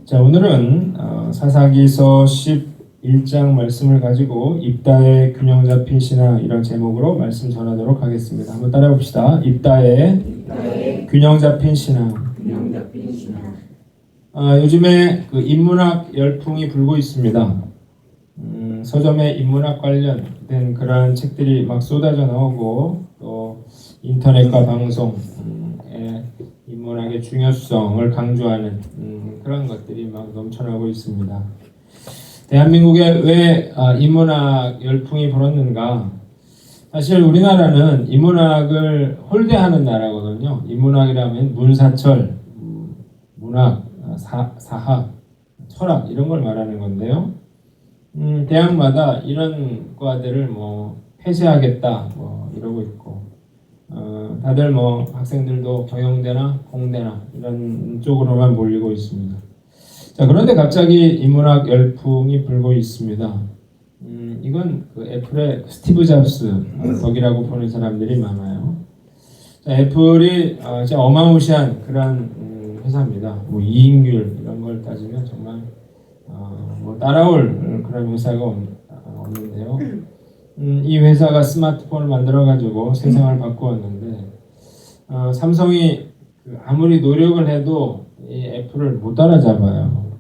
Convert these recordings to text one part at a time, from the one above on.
자, 오늘은 사사기서 11장 말씀을 가지고 입다의 균형 잡힌 신앙 이런 제목으로 말씀 전하도록 하겠습니다. 한번 따라해 봅시다. 입다의 균형 잡힌 신앙. 요즘에 그 인문학 열풍이 불고 있습니다. 서점에 인문학 관련된 그러한 책들이 막 쏟아져 나오고 또 인터넷과 방송에 인문학의 중요성을 강조하는 그런 것들이 막 넘쳐나고 있습니다. 대한민국에 왜 인문학 열풍이 불었는가? 사실 우리나라는 인문학을 홀대하는 나라거든요. 인문학이라면 문사철, 문학, 사학, 철학 이런 걸 말하는 건데요. 대학마다 이런 과들을 폐쇄하겠다 이러고 있고, 다들 학생들도 경영대나 공대나 이런 쪽으로만 몰리고 있습니다. 자, 그런데 갑자기 인문학 열풍이 불고 있습니다. 이건 그 애플의 스티브 잡스 덕이라고 보는 사람들이 많아요. 자, 애플이 진짜 어마무시한 그런 회사입니다. 이익률 이런 걸 따지면 정말 따라올 그런 회사가 없는데요. 이 회사가 스마트폰을 만들어가지고 세상을 바꾸었는데, 삼성이 아무리 노력을 해도 이 애플을 못 따라잡아요.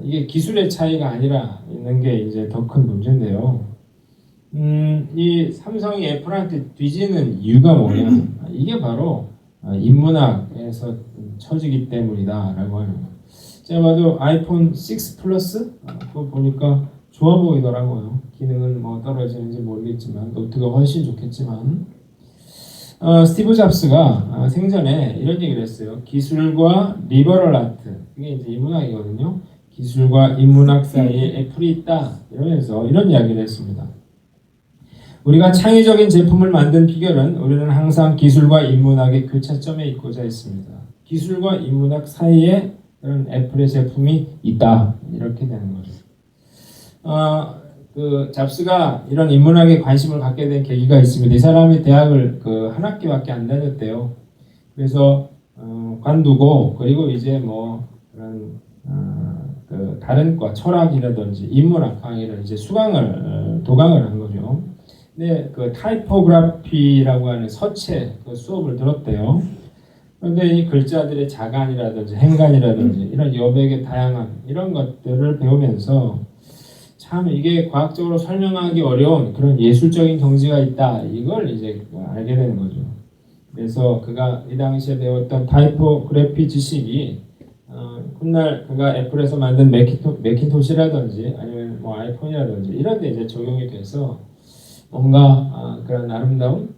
이게 기술의 차이가 아니라 있는 게 이제 더 큰 문제인데요. 이 삼성이 애플한테 뒤지는 이유가 뭐냐? 이게 바로 인문학에서 처지기 때문이다라고 하는 거예요. 제가 봐도 아이폰 6 플러스 그거 보니까 좋아 보이더라고요. 기능은 떨어지는지 모르겠지만 노트가 훨씬 좋겠지만, 스티브 잡스가 생전에 이런 얘기를 했어요. 기술과 리버럴 아트, 이게 이제 인문학이거든요. 기술과 인문학 사이에 애플이 있다 이러면서 이런 이야기를 했습니다. 우리가 창의적인 제품을 만든 비결은 우리는 항상 기술과 인문학의 교차점에 있고자 했습니다. 기술과 인문학 사이에 그런 애플의 제품이 있다 이렇게 되는 거죠. 그 잡스가 이런 인문학에 관심을 갖게 된 계기가 있습니다. 이 사람이 대학을 한 학기밖에 안 다녔대요. 그래서 관두고, 그리고 이제 그런 다른 과 철학이라든지 인문학 강의를 이제 도강을 한 거죠. 근데 그 타이포그래피라고 하는 서체 수업을 들었대요. 그런데 이 글자들의 자간이라든지 행간이라든지 이런 여백의 다양한 이런 것들을 배우면서 참 이게 과학적으로 설명하기 어려운 그런 예술적인 경지가 있다, 이걸 이제 알게 되는 거죠. 그래서 그가 이 당시에 배웠던 타이포그래피 지식이 훗날 그가 애플에서 만든 매킨토시라든지 아니면 아이폰이라든지 이런 데 이제 적용이 돼서 뭔가 그런 아름다운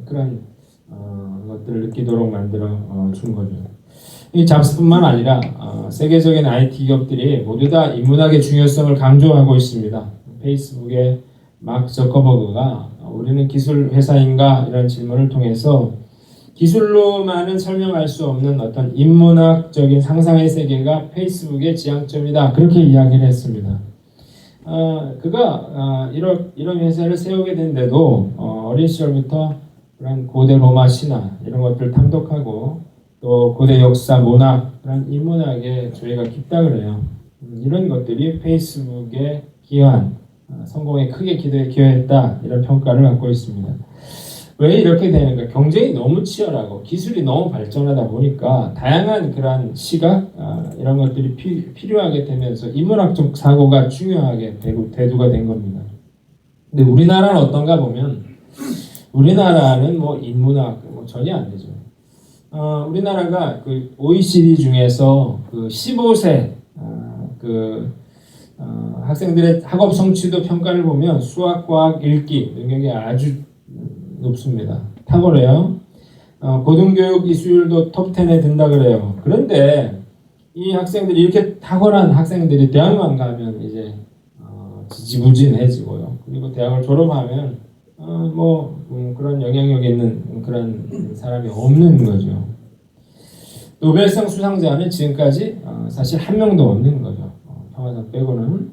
그런 것들을 느끼도록 만들어 준 거죠. 이 잡스뿐만 아니라 세계적인 IT 기업들이 모두 다 인문학의 중요성을 강조하고 있습니다. 페이스북의 마크 저커버그가 우리는 기술 회사인가 이런 질문을 통해서 기술로만은 설명할 수 없는 어떤 인문학적인 상상의 세계가 페이스북의 지향점이다 그렇게 이야기를 했습니다. 그가 이런 회사를 세우게 된데도 어린 시절부터 그런 고대 로마 신화 이런 것들을 탐독하고 또 고대 역사, 문학, 그런 인문학에 조예가 깊다 그래요. 이런 것들이 페이스북의 기여한 성공에 크게 기여했다 이런 평가를 받고 있습니다. 왜 이렇게 되는가? 경쟁이 너무 치열하고 기술이 너무 발전하다 보니까 다양한 그런 시각 이런 것들이 필요하게 되면서 인문학적 사고가 중요하게 대두가 된 겁니다. 근데 우리나라는 어떤가 보면, 우리나라는 인문학 전혀 안 되죠. 우리나라가 그 OECD 중에서 그 15세 학생들의 학업 성취도 평가를 보면 수학, 과학, 읽기 능력이 아주 높습니다. 탁월해요. 고등교육 이수율도 톱10에 든다 그래요. 그런데 이 학생들이, 이렇게 탁월한 학생들이 대학만 가면 이제 지지부진해지고요. 그리고 대학을 졸업하면 그런 영향력 있는 그런 사람이 없는 거죠. 노벨상 수상자는 지금까지 사실 한 명도 없는 거죠. 평화상 빼고는.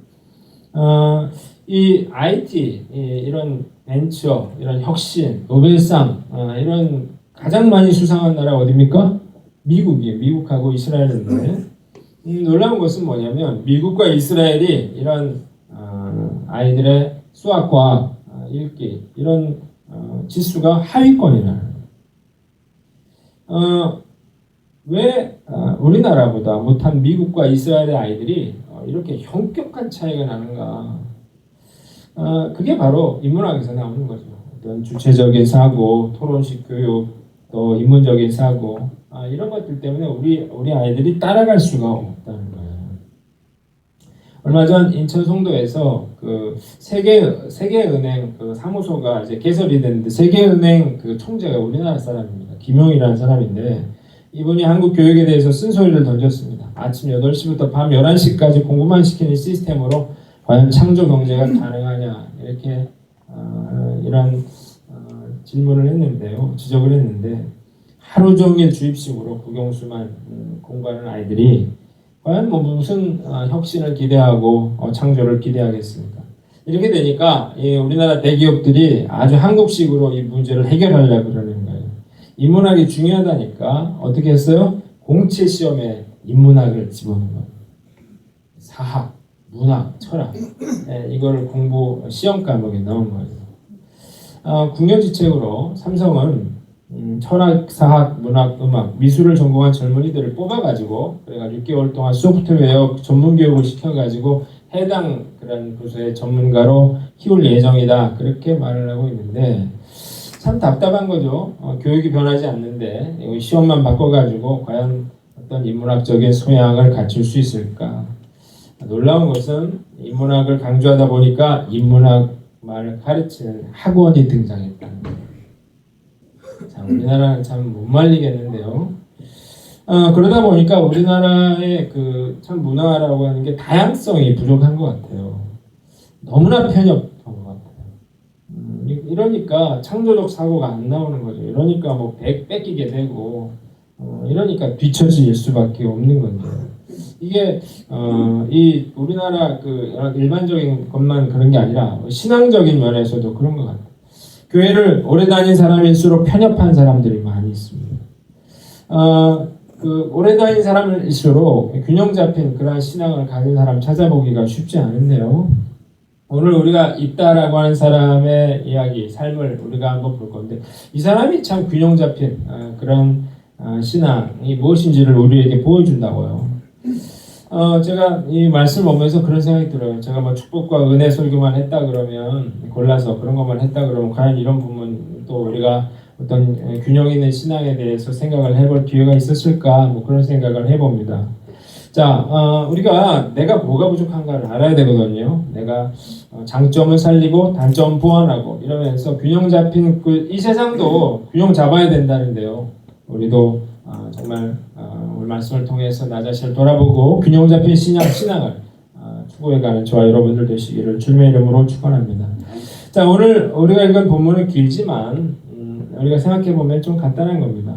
이 IT, 이런 벤처, 이런 혁신, 노벨상 이런 가장 많이 수상한 나라 어디입니까? 미국이에요. 미국하고 이스라엘인데 놀라운 것은 뭐냐면 미국과 이스라엘이 이런 아이들의 수학과 읽기 이런 지수가 하위권이라는 왜 우리나라보다 못한 미국과 이스라엘의 아이들이 이렇게 현격한 차이가 나는가? 그게 바로 인문학에서 나오는 거죠. 어떤 주체적인 사고, 토론식 교육, 또 인문적인 사고 이런 것들 때문에 우리 아이들이 따라갈 수가 없다는 거예요. 얼마 전 인천 송도에서 그 세계은행 그 사무소가 이제 개설이 됐는데 세계은행 그 총재가 우리나라 사람입니다. 김용이라는 사람인데 이분이 한국 교육에 대해서 쓴소리를 던졌습니다. 아침 8시부터 밤 11시까지 공부만 시키는 시스템으로 과연 창조 경제가 가능하냐 이렇게 이런 질문을 했는데요. 지적을 했는데 하루 종일 주입식으로 국영수만 공부하는 아이들이 과연 뭐 무슨 혁신을 기대하고 창조를 기대하겠습니까? 이렇게 되니까 우리나라 대기업들이 아주 한국식으로 이 문제를 해결하려고 그러는 거예요. 인문학이 중요하다니까 어떻게 했어요? 공채 시험에 인문학을 집어넣은 거예요. 사학, 문학, 철학 이걸 공부 시험 과목에 넣은 거예요. 국려지책으로 삼성은 철학, 사학, 문학, 음악, 미술을 전공한 젊은이들을 뽑아가지고 그래가 6개월 동안 소프트웨어 전문 교육을 시켜가지고 해당 그런 부서의 전문가로 키울 예정이다 그렇게 말을 하고 있는데 참 답답한 거죠. 교육이 변하지 않는데 시험만 바꿔가지고 과연 어떤 인문학적인 소양을 갖출 수 있을까? 놀라운 것은 인문학을 강조하다 보니까 인문학만을 가르치는 학원이 등장했다는 거예요. 자, 우리나라는 참 못 말리겠는데요. 그러다 보니까 우리나라의 그 참 문화라고 하는 게 다양성이 부족한 것 같아요. 너무나 편협한 것 같아요. 이러니까 창조적 사고가 안 나오는 거죠. 이러니까 뭐 뺏기게 되고 이러니까 뒤처질 수밖에 없는 건데요. 이게 이 우리나라 그 일반적인 것만 그런 게 아니라 신앙적인 면에서도 그런 것 같아요. 교회를 오래 다닌 사람일수록 편협한 사람들이 많이 있습니다. 그 오래 다닌 사람일수록 균형 잡힌 그러한 신앙을 가진 사람 찾아보기가 쉽지 않은데요. 오늘 우리가 입다라고 하는 사람의 이야기, 삶을 우리가 한번 볼 건데 이 사람이 참 균형 잡힌 그런 신앙이 무엇인지를 우리에게 보여준다고요. 제가 이 말씀을 보면서 그런 생각이 들어요. 제가 뭐 축복과 은혜 설교만 했다 그러면 골라서 그런 것만 했다 그러면 과연 이런 부분 또 우리가 어떤 균형 있는 신앙에 대해서 생각을 해볼 기회가 있었을까 뭐 그런 생각을 해봅니다. 자, 우리가 내가 뭐가 부족한가를 알아야 되거든요. 내가 장점을 살리고 단점 보완하고 이러면서 균형 잡힌 이 세상도 균형 잡아야 된다는데요. 우리도 정말 오늘 말씀을 통해서 나 자신을 돌아보고 균형 잡힌 신앙을 추구해가는 저와 여러분들 되시기를 주님의 이름으로 축원합니다. 자, 오늘 우리가 읽은 본문은 길지만 우리가 생각해 보면 좀 간단한 겁니다.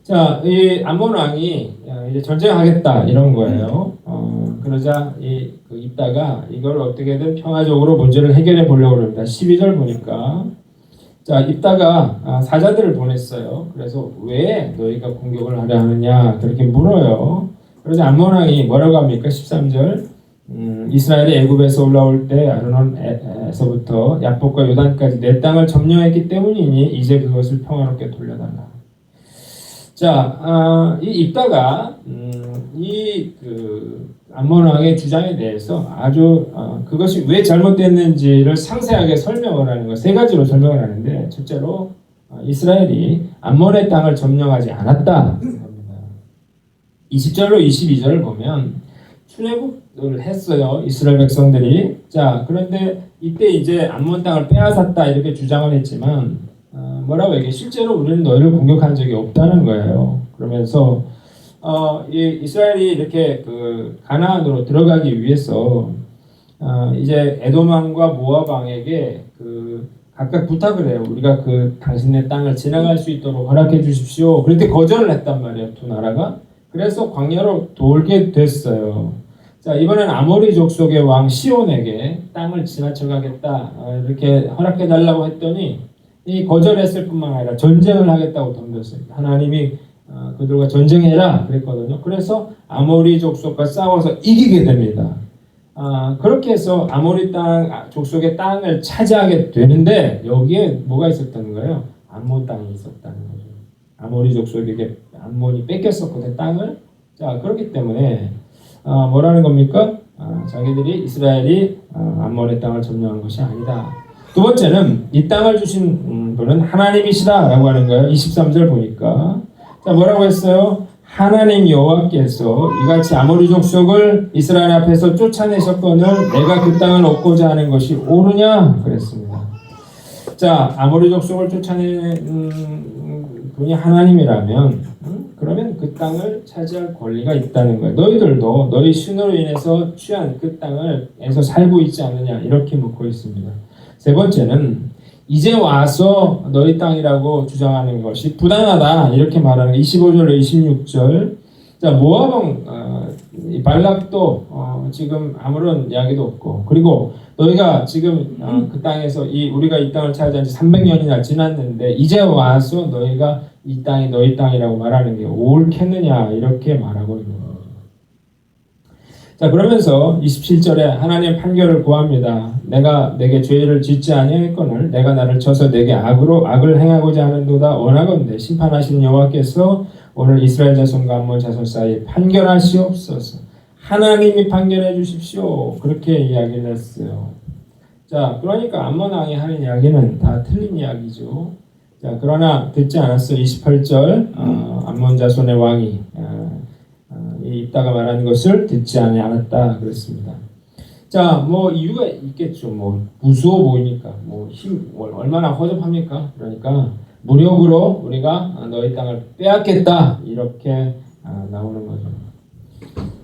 자, 이 암몬 왕이 이제 전쟁하겠다 이런 거예요. 그러자 그 입다가 이걸 어떻게든 평화적으로 문제를 해결해 보려고 합니다. 12절 보니까 자, 입다가 사자들을 보냈어요. 그래서 왜 너희가 공격을 하려 하느냐 그렇게 물어요. 그러자 암몬 왕이 뭐라고 합니까? 13절 이스라엘이 애굽에서 올라올 때 아르논에서부터 야복과 요단까지 내 땅을 점령했기 때문이니 이제 그것을 평화롭게 돌려달라. 자, 이 입다가 그 암몬 왕의 주장에 대해서 아주 그것이 왜 잘못됐는지를 상세하게 설명을 하는 거 세 가지로 설명을 하는데 첫째로 이스라엘이 암몬의 땅을 점령하지 않았다. 20절로 22절을 보면 출애굽을 했어요. 이스라엘 백성들이. 자, 그런데 이때 이제 암몬 땅을 빼앗았다 이렇게 주장을 했지만 뭐라고 얘기해? 실제로 우리는 너희를 공격한 적이 없다는 거예요. 그러면서 이 이스라엘이 이렇게 그 가나안으로 들어가기 위해서 이제 에돔 왕과 모압 왕에게 그 각각 부탁을 해요. 우리가 그 당신네 땅을 지나갈 수 있도록 허락해 주십시오. 그런데 거절을 했단 말이에요. 두 나라가. 그래서 광야로 돌게 됐어요. 자, 이번엔 아모리 족속의 왕 시온에게 땅을 지나쳐 가겠다 이렇게 허락해 달라고 했더니 이 거절했을 뿐만 아니라 전쟁을 하겠다고 덤볐어요. 하나님이 그들과 전쟁해라 그랬거든요. 그래서 아모리 족속과 싸워서 이기게 됩니다. 그렇게 해서 아모리 족속의 땅을 차지하게 되는데 여기에 뭐가 있었다는 거예요? 암몬 땅이 있었다는 거죠. 아모리 족속에게 암몬이 뺏겼었거든요, 땅을. 자, 그렇기 때문에 뭐라는 겁니까? 자기들이 이스라엘이 암몬의 땅을 점령한 것이 아니다. 두 번째는 이 땅을 주신 분은 하나님이시다라고 하는 거예요. 23절 보니까 자, 뭐라고 했어요? 하나님 여호와께서 이같이 아모리 족속을 이스라엘 앞에서 쫓아내셨거늘 내가 그 땅을 얻고자 하는 것이 옳으냐 그랬습니다. 자, 아모리 족속을 쫓아내는 분이 하나님이라면 그러면 그 땅을 차지할 권리가 있다는 거예요. 너희들도 너희 신으로 인해서 취한 그 땅을에서 살고 있지 않느냐 이렇게 묻고 있습니다. 세 번째는 이제 와서 너희 땅이라고 주장하는 것이 부당하다 이렇게 말하는 25절 26절. 자, 모압 왕 발락도 지금 아무런 이야기도 없고 그리고 너희가 지금 그 땅에서 우리가 이 땅을 차지한 지 300년이나 지났는데 이제 와서 너희가 이 땅이 너희 땅이라고 말하는 게 옳겠느냐 이렇게 말하고 있는 거예요. 자, 그러면서 27절에 하나님 판결을 구합니다. 내가 내게 죄를 짓지 아니하였거늘 내가 나를 쳐서 내게 악을 행하고자 하는도다. 원하건대 심판하시는 여호와께서 오늘 이스라엘 자손과 암몬 자손 사이에 판결하시옵소서. 하나님이 판결해 주십시오. 그렇게 이야기를 했어요. 자, 그러니까 암몬 왕이 하는 이야기는 다 틀린 이야기죠. 자, 그러나 듣지 않았어. 28절 암몬 자손의 왕이 입다가 말하는 것을 듣지 않았다 그랬습니다. 자, 뭐 이유가 있겠죠. 뭐 무서워 보이니까, 뭐 얼마나 허접합니까? 그러니까 무력으로 우리가 너희 땅을 빼앗겠다 이렇게 나오는 거죠.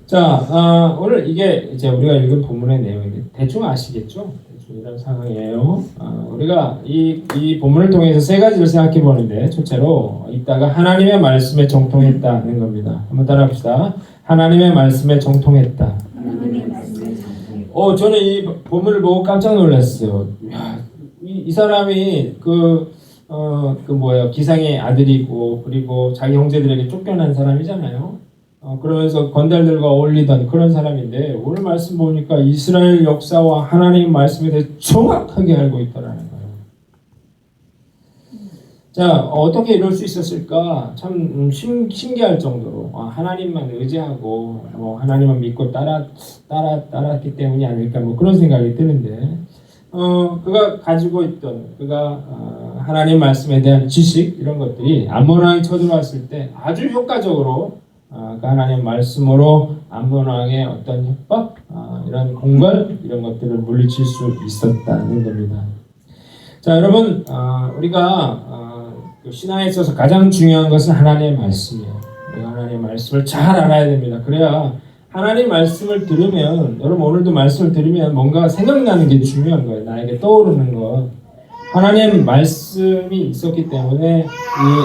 자, 오늘 이게 이제 우리가 읽은 본문의 내용인데 대충 아시겠죠? 대충 이런 상황이에요. 우리가 이 본문을 통해서 세 가지를 생각해 보는데 첫째로 입다가 하나님의 말씀에 정통했다는 겁니다. 한번 따라합시다. 하나님의 말씀에 정통했다. 저는 이 본문을 보고 깜짝 놀랐어요. 야, 이 사람이 기상의 아들이고 그리고 자기 형제들에게 쫓겨난 사람이잖아요. 그러면서 건달들과 어울리던 그런 사람인데 오늘 말씀 보니까 이스라엘 역사와 하나님 말씀에 대해 정확하게 알고 있다라는 거예요. 자, 어떻게 이럴 수 있었을까? 참 신기할 정도로 하나님만 의지하고 하나님만 믿고 따랐기 때문이 아닐까 그런 생각이 드는데 그가 가지고 있던 하나님 말씀에 대한 지식 이런 것들이 암몬 왕이 쳐들어왔을 때 아주 효과적으로 그 하나님 말씀으로 암몬 왕의 어떤 협박, 이런 공갈 이런 것들을 물리칠 수 있었다는 겁니다. 자, 여러분, 우리가 신앙에 있어서 가장 중요한 것은 하나님의 말씀이에요. 우리가 하나님의 말씀을 잘 알아야 됩니다. 그래야 하나님 말씀을 들으면, 여러분 오늘도 말씀을 들으면 뭔가 생각나는 게 중요한 거예요. 나에게 떠오르는 것. 하나님 말씀이 있었기 때문에 이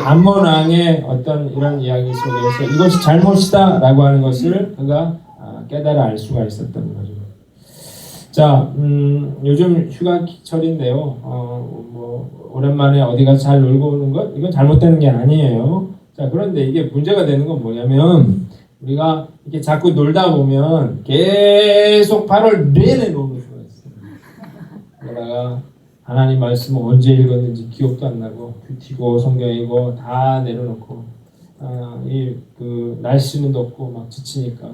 암몬 왕의 어떤 이런 이야기 속에서 이것이 잘못이다 라고 하는 것을 그가 깨달아 알 수가 있었던 거죠. 자, 요즘 휴가철인데요. 오랜만에 어디 가서 잘 놀고 오는 것, 이건 잘못되는 게 아니에요. 자, 그런데 이게 문제가 되는 건 뭐냐면 우리가 이렇게 자꾸 놀다 보면 계속 8월 내내 노는 수가 있어요. 그러다가 하나님 말씀을 언제 읽었는지 기억도 안 나고 큐티고 성경이고 다 내려놓고 날씨는 덥고 막 지치니까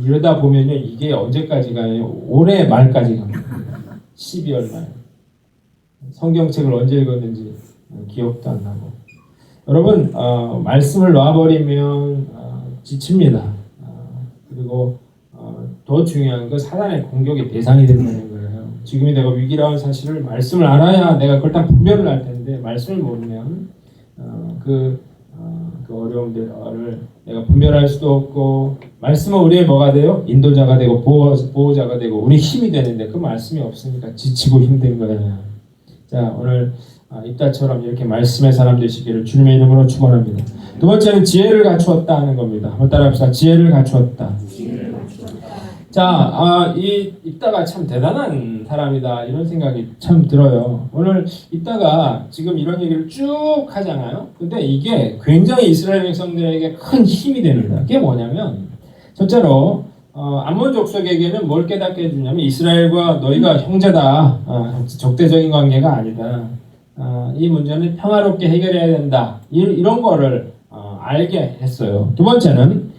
이러다 보면요 이게 언제까지 가요? 올해 말까지 갑니다. 12월 말. 성경책을 언제 읽었는지 기억도 안 나고. 여러분 말씀을 놔버리면 지칩니다. 그리고 더 중요한 건 사단의 공격의 대상이 된다는 거예요. 지금이 내가 위기라는 사실을 말씀을 알아야 내가 그걸 딱 분별을 할 텐데 말씀을 모르면 그 어려움들을 내가 분별할 수도 없고 말씀은 우리의 뭐가 돼요? 인도자가 되고 보호자가 되고 우리 힘이 되는데 그 말씀이 없으니까 지치고 힘든 거예요. 자, 오늘 입다처럼 이렇게 말씀의 사람 되시기를 주님의 이름으로 축원합니다. 두 번째는 지혜를 갖추었다 하는 겁니다. 한번 따라합시다. 지혜를 갖추었다. 이 입다가 참 대단한 사람이다 이런 생각이 참 들어요. 오늘 입다가 지금 이런 얘기를 쭉 하잖아요. 근데 이게 굉장히 이스라엘 백성들에게 큰 힘이 됩니다. 그게 뭐냐면 첫째로 암몬 족속에게는 뭘 깨닫게 해주냐면 이스라엘과 너희가 형제다. 적대적인 관계가 아니다. 이 문제는 평화롭게 해결해야 된다. 이런 거를 알게 했어요. 두 번째는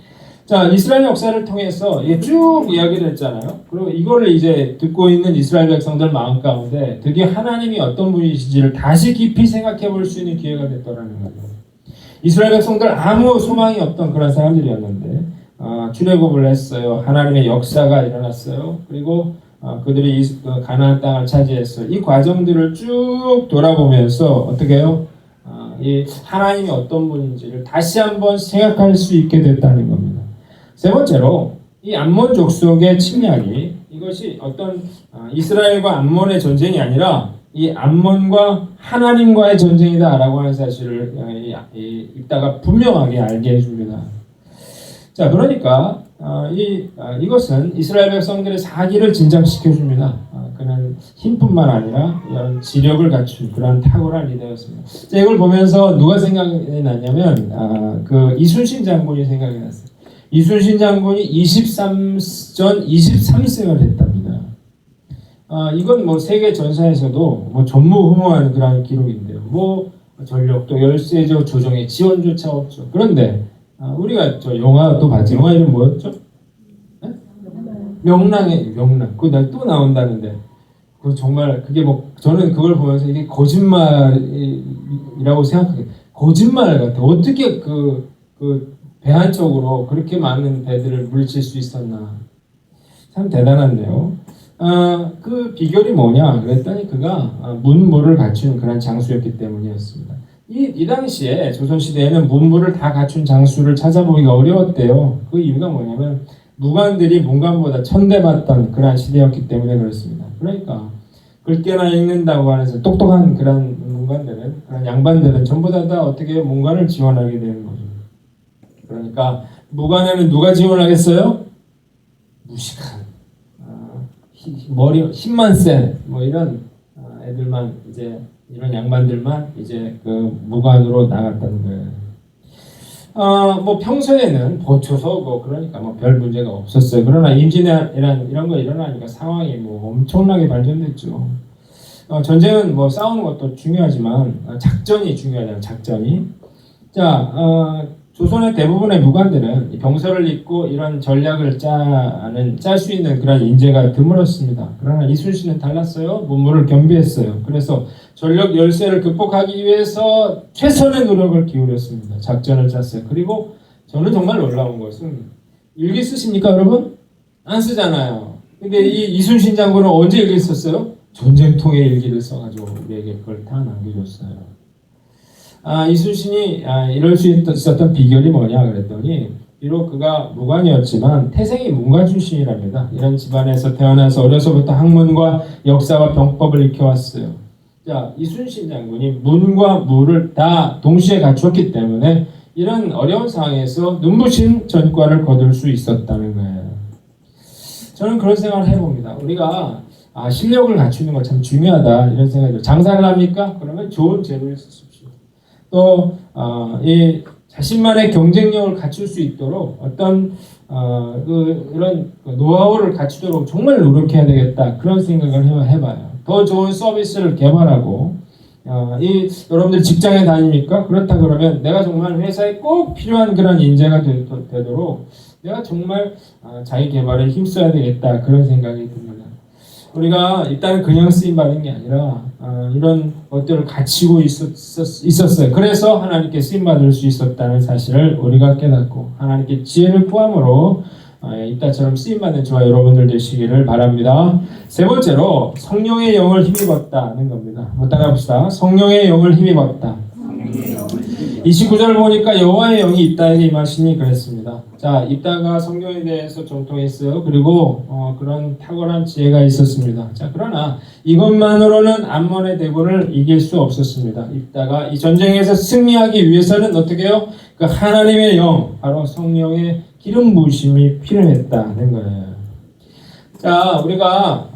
이스라엘 역사를 통해서 이게 쭉 이야기를 했잖아요. 그리고 이거를 이제 듣고 있는 이스라엘 백성들 마음 가운데 드디어 하나님이 어떤 분이신지를 다시 깊이 생각해 볼 수 있는 기회가 됐더라는 거죠. 이스라엘 백성들 아무 소망이 없던 그런 사람들이었는데 출애굽을 했어요. 하나님의 역사가 일어났어요. 그리고 그들이 가나안 땅을 차지했어요. 이 과정들을 쭉 돌아보면서 어떻게 해요? 이 하나님이 어떤 분인지를 다시 한번 생각할 수 있게 됐다는 겁니다. 세 번째로 이 암몬 족속의 침략이 이것이 어떤 이스라엘과 암몬의 전쟁이 아니라 이 암몬과 하나님과의 전쟁이다라고 하는 사실을 입다가 분명하게 알게 해줍니다. 그러니까 이것은 이스라엘 백성들의 사기를 진정시켜 줍니다. 그는 힘뿐만 아니라 이런 지력을 갖춘 그런 탁월한 리더였습니다. 이걸 보면서 누가 생각이 났냐면 그 이순신 장군이 생각이 났어요. 이순신 장군이 23전 23승을 했답니다. 이건 뭐 세계 전사에서도 뭐 전무후무한 그런 기록인데요. 뭐 전력도 열세죠. 조정의 지원조차 없죠. 그런데 우리가 저 영화도 봤지. 영화 이름 뭐였죠? 네? 명랑. 그날 또 나온다는데. 그 정말 그게 뭐 저는 그걸 보면서 이게 거짓말이라고 생각해요. 거짓말 같아. 어떻게 그 배한적으로 그렇게 많은 배들을 물리칠 수 있었나. 참 대단한데요. 그 비결이 뭐냐 그랬더니 그가 문무를 갖춘 그런 장수였기 때문이었습니다. 이 당시에 조선시대에는 문무를 다 갖춘 장수를 찾아보기가 어려웠대요. 그 이유가 뭐냐면 무관들이 문관보다 천대받던 그런 시대였기 때문에 그렇습니다. 그러니까 글깨나 읽는다고 하면서 똑똑한 그런 문관들은, 그런 양반들은 전부 다 어떻게 문관을 지원하게 되는 거죠. 그러니까 무관에는 누가 지원하겠어요? 무식한 머리 힘만 센 뭐 이런 애들만, 이제 이런 양반들만 이제 그 무관으로 나갔다는 거예요. 뭐 평소에는 보초서고 그러니까 뭐 별 문제가 없었어요. 그러나 임진왜란 이런 거 일어나니까 상황이 뭐 엄청나게 발전됐죠. 전쟁은 뭐 싸우는 것도 중요하지만 작전이 중요하잖아요. 작전이. 조선의 대부분의 무관들은 병서를 입고 이런 전략을 짤 수 있는 그런 인재가 드물었습니다. 그러나 이순신은 달랐어요. 문무를 겸비했어요. 그래서 전력 열세를 극복하기 위해서 최선의 노력을 기울였습니다. 작전을 짰어요. 그리고 저는 정말 놀라운 것은 일기 쓰십니까, 여러분? 안 쓰잖아요. 근데 이 이순신 장군은 언제 일기 썼어요? 전쟁통의 일기를 써가지고 우리에게 그걸 다 남겨줬어요. 이순신이 이럴 수 있었던 비결이 뭐냐 그랬더니, 비록 그가 무관이었지만 태생이 문관 출신이랍니다. 이런 집안에서 태어나서 어려서부터 학문과 역사와 병법을 익혀왔어요. 이순신 장군이 문과 무를 다 동시에 갖추었기 때문에 이런 어려운 상황에서 눈부신 전과를 거둘 수 있었다는 거예요. 저는 그런 생각을 해봅니다. 우리가 실력을 갖추는 거 참 중요하다 이런 생각이 들어요. 장사를 합니까? 그러면 좋은 재료를 쓰십시오. 또 이 자신만의 경쟁력을 갖출 수 있도록 어떤 이런 노하우를 갖추도록 정말 노력해야 되겠다, 그런 생각을 해봐요. 더 좋은 서비스를 개발하고, 여러분들 직장에 다닙니까? 그렇다 그러면 내가 정말 회사에 꼭 필요한 그런 인재가 되도록 내가 정말 자기 개발에 힘써야 되겠다, 그런 생각이 듭니다. 우리가 일단은 그냥 쓰임 받은 게 아니라 이런 것들을 갖추고 있었어요. 그래서 하나님께 쓰임 받을 수 있었다는 사실을 우리가 깨닫고 하나님께 지혜를 구함으로 이따처럼 쓰임 받는 저와 여러분들 되시기를 바랍니다. 세 번째로 성령의 영을 힘입었다는 겁니다. 한번 따라합시다. 성령의 영을 힘입었다. 29절을 보니까 여호와의 영이 입다에게 임하시니 그랬습니다. 입다가 성경에 대해서 정통했어요. 그리고 그런 탁월한 지혜가 있었습니다. 그러나 이것만으로는 암몬의 대군을 이길 수 없었습니다. 입다가 이 전쟁에서 승리하기 위해서는 어떻게 해요? 그 하나님의 영, 바로 성령의 기름 부으심이 필요했다는 거예요. 자, 우리가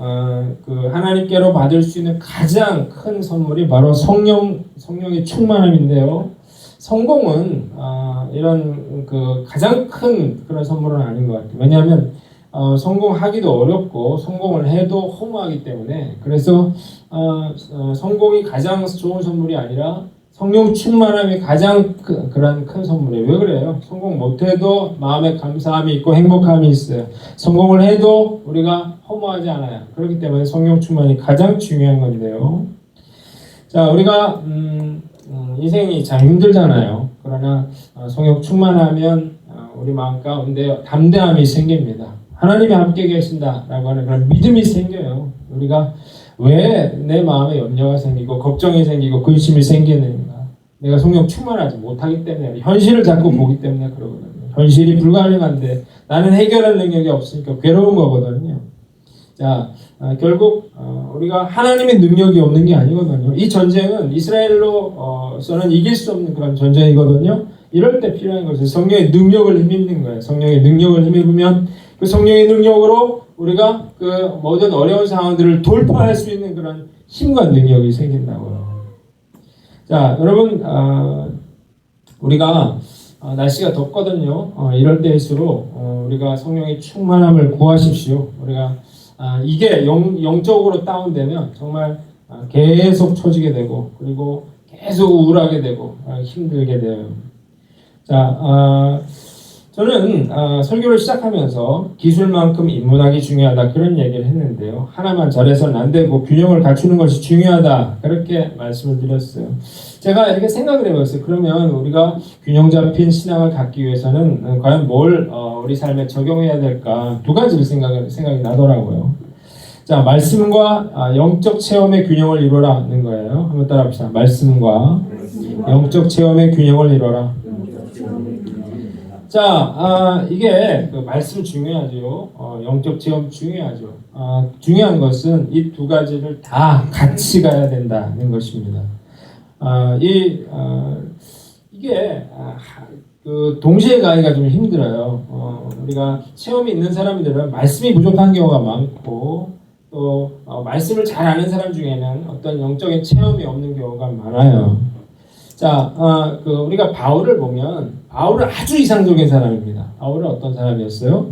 그 하나님께로 받을 수 있는 가장 큰 선물이 바로 성령의 충만함인데요. 성공은 이런 그 가장 큰 그런 선물은 아닌 것 같아요. 왜냐하면 성공하기도 어렵고 성공을 해도 허무하기 때문에 그래서 성공이 가장 좋은 선물이 아니라 성령 충만함이 가장 그런 큰 선물이에요. 왜 그래요? 성공 못해도 마음에 감사함이 있고 행복함이 있어요. 성공을 해도 우리가 허무하지 않아요. 그렇기 때문에 성령 충만이 가장 중요한 건데요. 자, 우리가 인생이 참 힘들잖아요. 그러나 성령 충만하면 우리 마음 가운데 담대함이 생깁니다. 하나님이 함께 계신다라고 하는 그런 믿음이 생겨요. 우리가 왜 내 마음에 염려가 생기고 걱정이 생기고 근심이 생기는가? 내가 성령 충만하지 못하기 때문에 현실을 자꾸 보기 때문에 그러거든요. 현실이 불가능한데 나는 해결할 능력이 없으니까 괴로운 거거든요. 자, 결국 우리가 하나님의 능력이 없는 게 아니거든요. 이 전쟁은 이스라엘로서는 이길 수 없는 그런 전쟁이거든요. 이럴 때 필요한 것은 성령의 능력을 힘입는 거예요. 성령의 능력을 힘입으면 그 성령의 능력으로 우리가 그 모든 어려운 상황들을 돌파할 수 있는 그런 힘과 능력이 생긴다고요. 자, 여러분, 우리가 날씨가 덥거든요. 이럴 때일수록 우리가 성령의 충만함을 구하십시오. 우리가 이게 영적으로 다운되면 정말 계속 처지게 되고 그리고 계속 우울하게 되고 힘들게 돼요. 자, 저는 설교를 시작하면서 기술만큼 인문학이 중요하다 그런 얘기를 했는데요. 하나만 잘해서는 안 되고 균형을 갖추는 것이 중요하다 그렇게 말씀을 드렸어요. 제가 이렇게 생각을 해봤어요. 그러면 우리가 균형 잡힌 신앙을 갖기 위해서는 과연 뭘 우리 삶에 적용해야 될까 두 가지를 생각이 나더라고요. 자, 말씀과 영적 체험의 균형을 이루라는 거예요. 한번 따라합시다. 말씀과 영적 체험의 균형을 이루라. 자, 이게 그 말씀 중요하죠. 영적 체험 중요하죠. 중요한 것은 이 두 가지를 다 같이 가야 된다는 것입니다. 이게 그 동시에 가기가 좀 힘들어요. 우리가 체험이 있는 사람들은 말씀이 부족한 경우가 많고 또 말씀을 잘 아는 사람 중에는 어떤 영적인 체험이 없는 경우가 많아요. 자, 우리가 바울을 보면 바울은 아주 이상적인 사람입니다. 바울은 어떤 사람이었어요?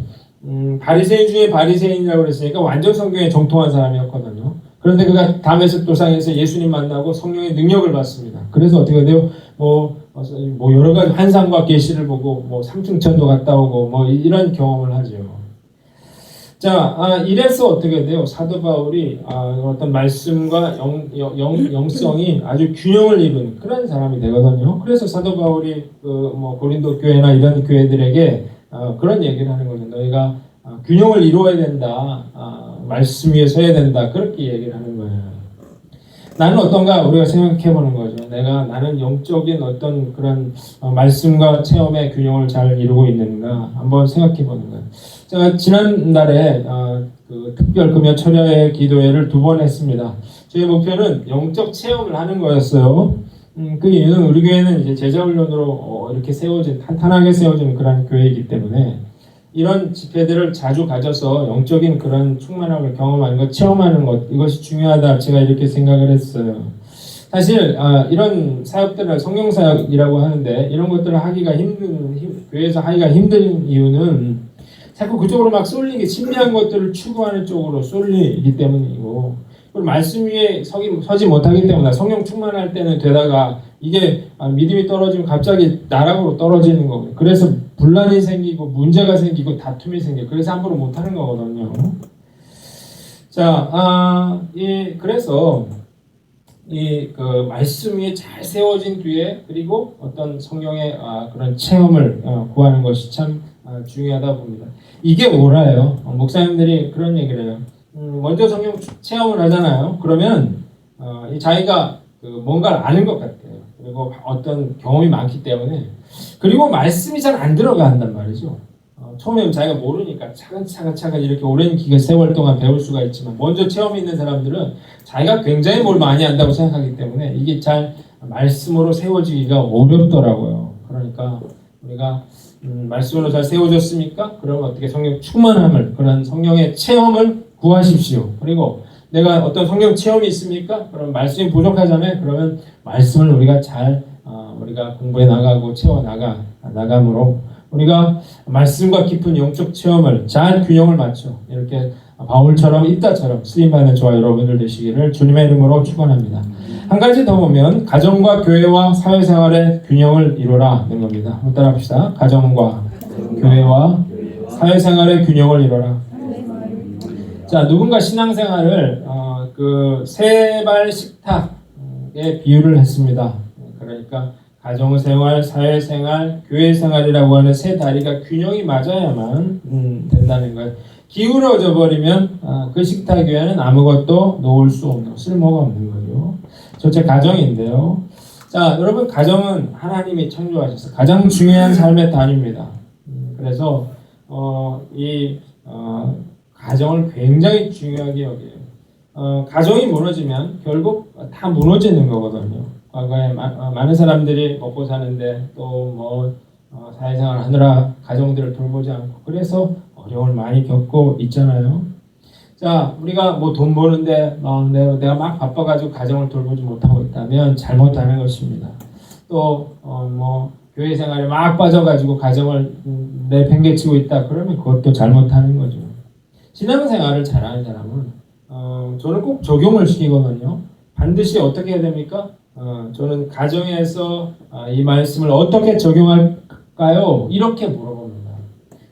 바리새인 중에 바리새인이라고 그랬으니까 완전 성경에 정통한 사람이었거든요. 그런데 그가 다메섹 도상에서 예수님 만나고 성령의 능력을 받습니다. 그래서 어떻게 돼요? 뭐 여러 가지 환상과 계시를 보고 뭐 삼층천도 갔다 오고 뭐 이런 경험을 하죠. 자, 이래서 어떻게 돼요? 사도 바울이 어떤 말씀과 영성이 아주 균형을 이룬 그런 사람이 되거든요. 그래서 사도 바울이 고린도 교회나 이런 교회들에게 그런 얘기를 하는 거죠. 너희가 균형을 이루어야 된다. 말씀 위에 서야 된다. 그렇게 얘기를 하는 거예요. 나는 어떤가 우리가 생각해 보는 거죠. 나는 영적인 어떤 그런 말씀과 체험의 균형을 잘 이루고 있는가 한번 생각해 보는 거예요. 제가 지난달에 그 특별 금요 철야의 기도회를 2번 했습니다. 저희 목표는 영적 체험을 하는 거였어요. 그 이유는 우리 교회는 이제 제자훈련으로 이렇게 탄탄하게 세워진 그런 교회이기 때문에 이런 집회들을 자주 가져서 영적인 그런 충만함을 경험하는 것, 체험하는 것, 이것이 중요하다. 제가 이렇게 생각을 했어요. 사실 이런 사역들을 성경사역이라고 하는데 이런 것들을 하기가 교회에서 하기가 힘든 이유는 자꾸 그쪽으로 막 쏠리게 신비한 것들을 추구하는 쪽으로 쏠리기 때문이고 그리고 말씀 위에 서지 못하기 때문에 성령 충만할 때는 되다가 이게 믿음이 떨어지면 갑자기 나락으로 떨어지는 거고요. 그래서 분란이 생기고 문제가 생기고 다툼이 생기고 그래서 함부로 못하는 거거든요. 자, 그래서 그 말씀 위에 잘 세워진 뒤에 그리고 어떤 성령의 그런 체험을 구하는 것이 참 중요하다 봅니다. 이게 옳아요. 목사님들이 그런 얘기를 해요. 먼저 성령 체험을 하잖아요. 그러면 자기가 뭔가를 아는 것 같아요. 그리고 어떤 경험이 많기 때문에 그리고 말씀이 잘 안 들어간단 말이죠. 처음에는 자기가 모르니까 차근차근 이렇게 오랜 세월 동안 배울 수가 있지만 먼저 체험이 있는 사람들은 자기가 굉장히 뭘 많이 안다고 생각하기 때문에 이게 잘 말씀으로 세워지기가 어렵더라고요. 그러니까 우리가 말씀으로 잘 세워졌습니까? 그러면 어떻게 성령 충만함을 그런 성령의 체험을 구하십시오. 그리고 내가 어떤 성경 체험이 있습니까? 그럼 말씀이 부족하잖아요. 그러면 말씀을 우리가 잘 우리가 공부해 나가고 채워 나감으로 우리가 말씀과 깊은 영적 체험을 잘 균형을 맞춰 이렇게 바울처럼 이따처럼 쓰임받는 저와 여러분들 되시기를 주님의 이름으로 축원합니다. 한 가지 더 보면 가정과 교회와 사회생활의 균형을 이루라 는 겁니다. 한번 따라합시다. 가정과 교회와 사회생활의 균형을 이루라. 자, 누군가 신앙생활을 그 세발 식탁에 비유를 했습니다. 그러니까 가정생활, 사회생활, 교회생활이라고 하는 세 다리가 균형이 맞아야만 된다는 거예요. 기울어져 버리면 그 식탁 위에는 아무것도 놓을 수 없는, 쓸모가 없는 거죠. 첫째 가정인데요. 자, 여러분 가정은 하나님이 창조하셔서 가장 중요한 삶의 단위입니다. 그래서 가정을 굉장히 중요하게 여겨요. 가정이 무너지면 결국 다 무너지는 거거든요. 과거에 많은 사람들이 먹고 사는데 또 사회생활 하느라 가정들을 돌보지 않고 그래서 어려움을 많이 겪고 있잖아요. 자, 우리가 돈 버는데 내가 막 바빠가지고 가정을 돌보지 못하고 있다면 잘못하는 것입니다. 또 교회 생활에 막 빠져가지고 가정을 내팽개치고 있다 그러면 그것도 잘못하는 거죠. 신앙생활을 잘하는 사람은 저는 꼭 적용을 시키거든요. 반드시 어떻게 해야 됩니까? 저는 가정에서 이 말씀을 어떻게 적용할까요? 이렇게 물어봅니다.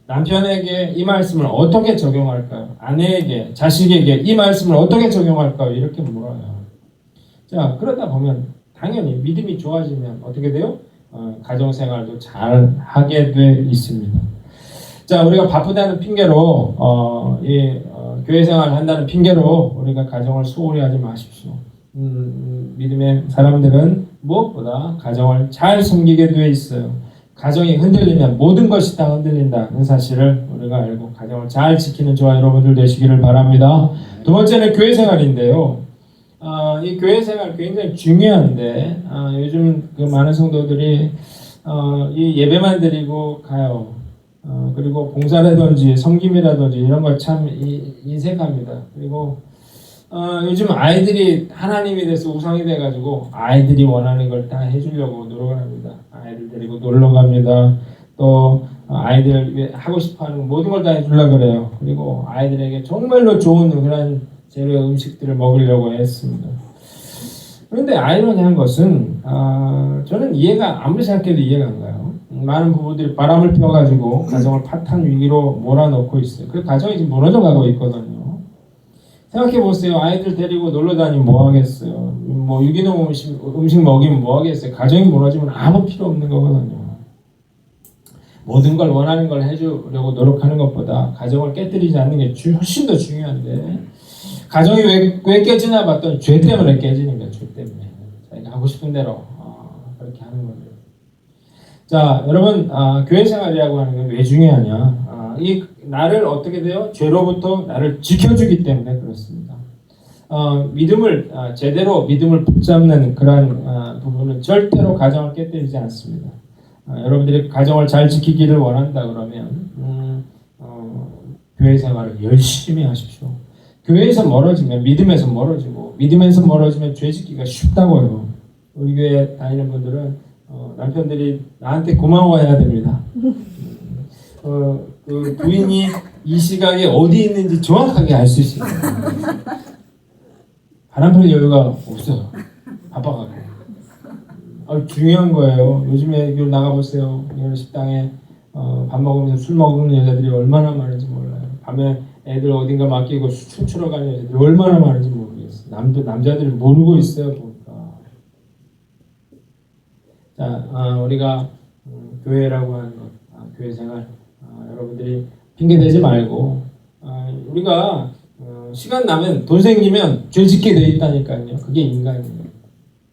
남편에게 이 말씀을 어떻게 적용할까요? 아내에게, 자식에게 이 말씀을 어떻게 적용할까요? 이렇게 물어요. 자, 그러다 보면 당연히 믿음이 좋아지면 어떻게 돼요? 가정생활도 잘 하게 돼 있습니다. 자, 우리가 바쁘다는 핑계로 교회생활을 한다는 핑계로 우리가 가정을 소홀히 하지 마십시오. 믿음의 사람들은 무엇보다 가정을 잘 섬기게 되어 있어요. 가정이 흔들리면 모든 것이 다 흔들린다는 사실을 우리가 알고 가정을 잘 지키는 저와 여러분들 되시기를 바랍니다. 두 번째는 교회생활인데요. 이 교회생활 굉장히 중요한데 요즘 그 많은 성도들이 이 예배만 드리고 가요. 그리고 봉사라든지 섬김이라든지 이런 걸 참 인색합니다. 그리고 요즘 아이들이 하나님이 돼서 우상이 돼가지고 아이들이 원하는 걸 다 해주려고 노력을 합니다. 아이들 데리고 놀러 갑니다. 또 아이들 하고 싶어하는 모든 걸 다 해주려고 그래요. 그리고 아이들에게 정말로 좋은 그런 재료 음식들을 먹으려고 했습니다. 그런데 아이러니한 것은 저는 아무리 생각해도 이해가 안 가요. 많은 부부들이 바람을 피워가지고 가정을 파탄 위기로 몰아넣고 있어요. 그 가정이 지금 무너져가고 있거든요. 생각해 보세요. 아이들 데리고 놀러 다니면 뭐 하겠어요? 유기농 음식 먹이면 뭐 하겠어요? 가정이 무너지면 아무 필요 없는 거거든요. 모든 걸 원하는 걸 해주려고 노력하는 것보다 가정을 깨뜨리지 않는 게 훨씬 더 중요한데 가정이 왜 깨지나 봤더니 죄 때문에 깨지는 거예요. 죄 때문에. 자기가 하고 싶은 대로 그렇게 하는 거예요. 자, 여러분 교회 생활이라고 하는 건 왜 중요하냐? 이 나를 어떻게 돼요? 죄로부터 나를 지켜주기 때문에 그렇습니다. 제대로 믿음을 붙잡는 그런 부분은 절대로 가정을 깨뜨리지 않습니다. 여러분들이 가정을 잘 지키기를 원한다 그러면 교회 생활을 열심히 하십시오. 교회에서 멀어지면 믿음에서 멀어지고 믿음에서 멀어지면 죄 짓기가 쉽다고요. 우리 교회 다니는 분들은 남편들이 나한테 고마워해야 됩니다. 그 부인이 이 시각에 어디 있는지 정확하게 알 수 있어요. 바람필 여유가 없어요. 바빠가지고. 중요한 거예요. 요즘에 나가보세요. 식당에 밥 먹으면서 술 먹는 여자들이 얼마나 많은지 몰라요. 밤에 애들 어딘가 맡기고 춤추러 가는 여자들이 얼마나 많은지 모르겠어요. 남자들이 모르고 있어요. 보니까. 자, 우리가 교회라고 하는 것, 교회 생활 여러분들이 핑계대지 말고 우리가 시간 나면 돈 생기면 죄 짓게 돼 있다니까요. 그게 인간이에요.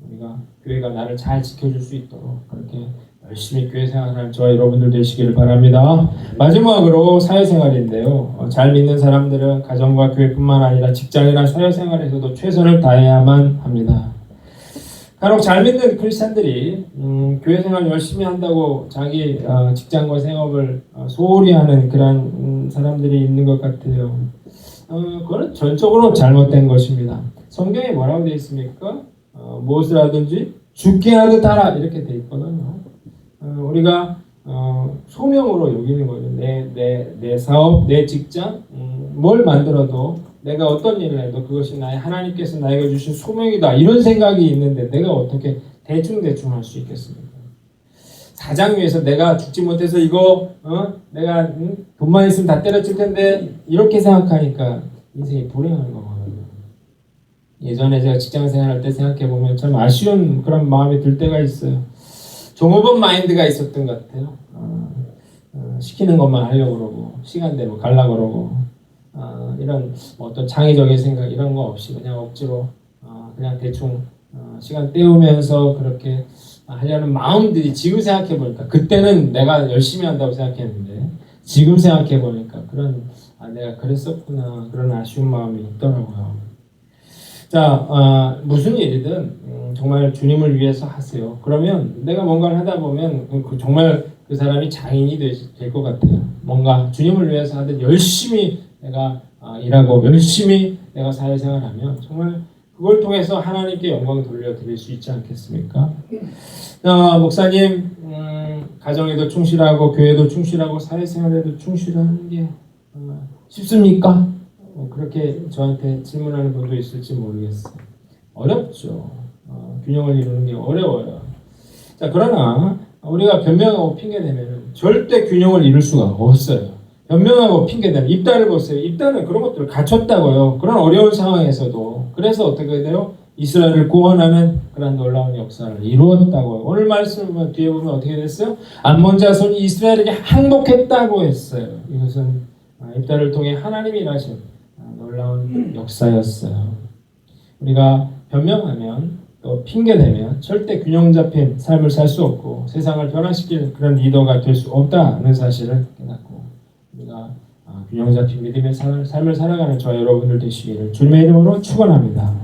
우리가 교회가 나를 잘 지켜줄 수 있도록 그렇게 열심히 교회 생활하는 저와 여러분들 되시기를 바랍니다. 마지막으로 사회생활인데요. 잘 믿는 사람들은 가정과 교회뿐만 아니라 직장이나 사회생활에서도 최선을 다해야만 합니다. 간혹 잘 믿는 크리스찬들이 교회 생활 열심히 한다고 자기 직장과 생업을 소홀히 하는 그런 사람들이 있는 것 같아요. 그건 전적으로 잘못된 것입니다. 성경에 뭐라고 되어 있습니까? 무엇을 하든지 죽게 하듯 하라 이렇게 되어 있거든요. 우리가 소명으로 여기는 거죠. 내 사업, 내 직장, 뭘 만들어도 내가 어떤 일을 해도 그것이 하나님께서 나에게 주신 소명이다 이런 생각이 있는데 내가 어떻게 대충 할 수 있겠습니까? 사장 위해서 내가 죽지 못해서 이거 내가 돈만 있으면 다 때려칠 텐데 이렇게 생각하니까 인생이 불행한 거거든요. 예전에 제가 직장 생활할 때 생각해 보면 참 아쉬운 그런 마음이 들 때가 있어요. 종업원 마인드가 있었던 것 같아요. 시키는 것만 하려고 그러고 시간 되면 가려고 그러고 이런 어떤 창의적인 생각 이런 거 없이 그냥 억지로 그냥 대충 시간 때우면서 그렇게 하려는 마음들이 지금 생각해 보니까 그때는 내가 열심히 한다고 생각했는데 지금 생각해 보니까 그런 내가 그랬었구나 그런 아쉬운 마음이 있더라고요. 자, 무슨 일이든 정말 주님을 위해서 하세요. 그러면 내가 뭔가를 하다 보면 정말 그 사람이 장인이 될 것 같아요. 뭔가 주님을 위해서 하든 열심히 내가 일하고 열심히 내가 사회생활하면 정말 그걸 통해서 하나님께 영광 돌려드릴 수 있지 않겠습니까? 목사님, 가정에도 충실하고 교회도 충실하고 사회생활에도 충실하는 게 쉽습니까? 그렇게 저한테 질문하는 분도 있을지 모르겠어요. 어렵죠. 균형을 이루는 게 어려워요. 자, 그러나 우리가 변명하고 핑계대면 절대 균형을 이룰 수가 없어요. 변명하고 핑계대면 입다를 보세요. 입다는 그런 것들을 갖췄다고요. 그런 어려운 상황에서도. 그래서 어떻게 돼요? 이스라엘을 구원하는 그런 놀라운 역사를 이루었다고요. 오늘 말씀을 뒤에 보면 어떻게 됐어요? 암몬 자손이 이스라엘에게 항복했다고 했어요. 이것은 입다를 통해 하나님이 일하신 놀라운 역사였어요. 우리가 변명하면 또 핑계대면 절대 균형 잡힌 삶을 살 수 없고 세상을 변화시킬 그런 리더가 될 수 없다는 사실을 깨닫고 우리가 균형 잡힌 믿음의 삶을 살아가는 저와 여러분들 되시기를 주님의 이름으로 축원합니다.